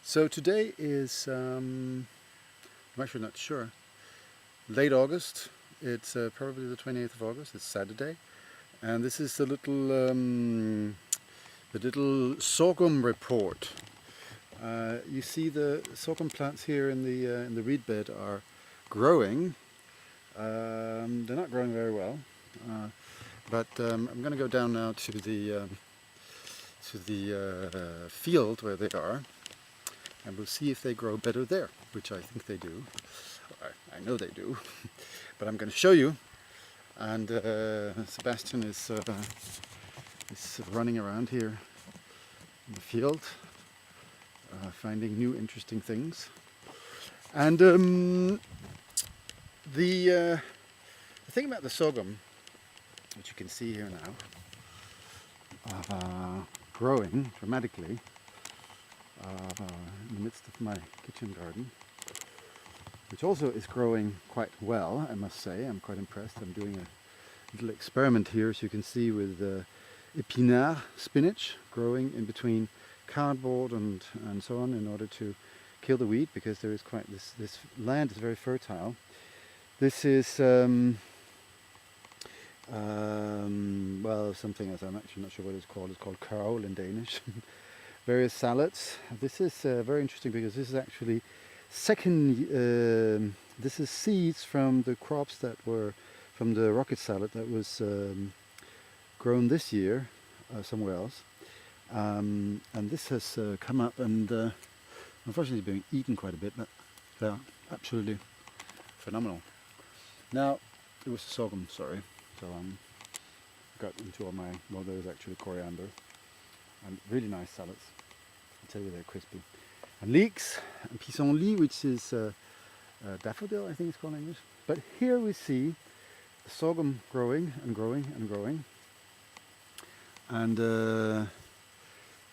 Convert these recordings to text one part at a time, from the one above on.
So today is, I'm actually not sure, late August. It's probably the 28th of August. It's Saturday, and this is the little sorghum report. You see the sorghum plants here in the reed bed are growing. They're not growing very well, but I'm going to go down now to the field where they are, and we'll see if they grow better there, which I think they do. I know they do, but I'm going to show you. And Sebastian is running around here in the field, finding new interesting things. And the thing about the sorghum, which you can see here now, growing dramatically in the midst of my kitchen garden, which also is growing quite well, I must say. I'm quite impressed. I'm doing a little experiment here, as you can see, with épinard spinach growing in between cardboard and so on, in order to kill the weed, because there is quite this land is very fertile. This is well, something as I'm actually not sure what it's called. It's called carol in Danish. Various salads. This is very interesting because this is actually this is seeds from the crops that were from the rocket salad that was grown this year somewhere else, and this has come up and unfortunately being eaten quite a bit, but they're absolutely phenomenal. Now, it was sorghum, sorry, so got into all my, well, there was actually coriander and really nice salads. I tell you, they're crispy. And leeks and pissenlit, which is daffodil, I think it's called in English. But here we see the sorghum growing and growing and growing, and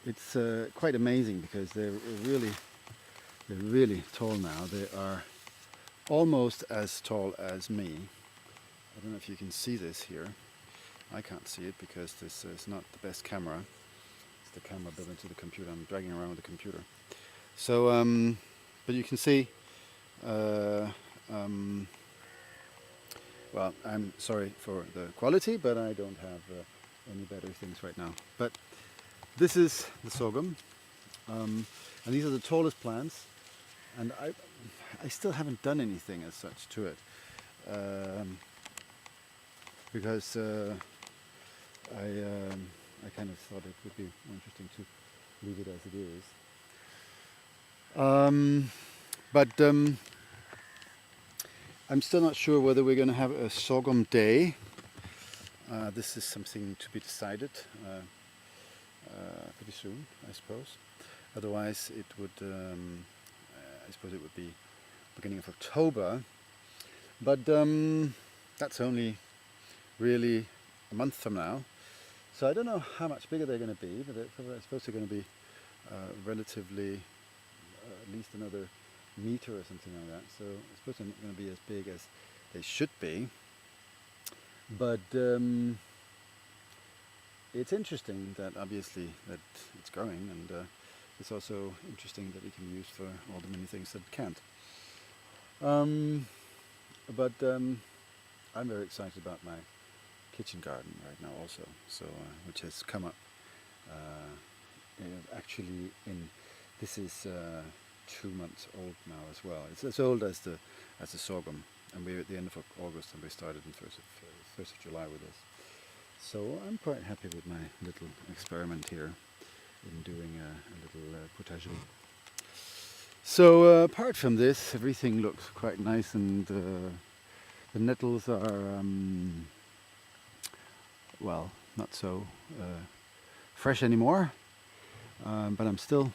it's quite amazing because they're really tall now. They are almost as tall as me. I don't know if you can see this here. I can't see it because this is not the best camera. It's the camera built into the computer. I'm dragging around with the computer. So, but you can see, well, I'm sorry for the quality, but I don't have any better things right now. But this is the sorghum, and these are the tallest plants, and I still haven't done anything as such to it, because I kind of thought it would be more interesting to leave it as it is. But I'm still not sure whether we're going to have a sorghum day. This is something to be decided pretty soon, I suppose. Otherwise, it would, I suppose it would be beginning of October. But that's only really a month from now. So I don't know how much bigger they're going to be, but I suppose they're going to be relatively, at least another meter or something like that. So I suppose they're not going to be as big as they should be. But it's interesting that obviously that it's growing, and it's also interesting that it can be used for all the many things that it can't. But I'm very excited about my kitchen garden right now also, so which has come up actually this is 2 months old now as well. It's as old as the sorghum, and we're at the end of August, and we started on 1st of July with this. So I'm quite happy with my little experiment here in doing a little potager. So apart from this, everything looks quite nice, and the nettles are well, not so fresh anymore, but I'm still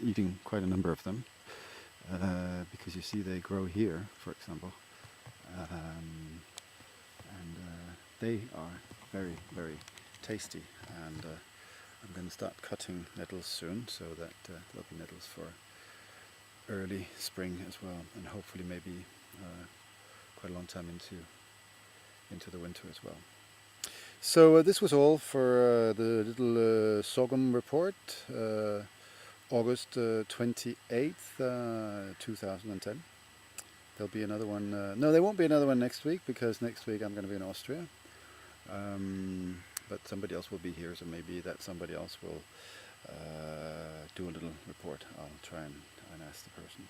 eating quite a number of them, because you see they grow here, for example, and they are very tasty, and I'm going to start cutting nettles soon, so that there'll be nettles for early spring as well, and hopefully maybe quite a long time into the winter as well. So this was all for the little sorghum report August 28th, 2010. There'll be another one. No, there won't be another one next week because next week I'm going to be in Austria. But somebody else will be here, so maybe that somebody else will do a little report. I'll try and ask the person.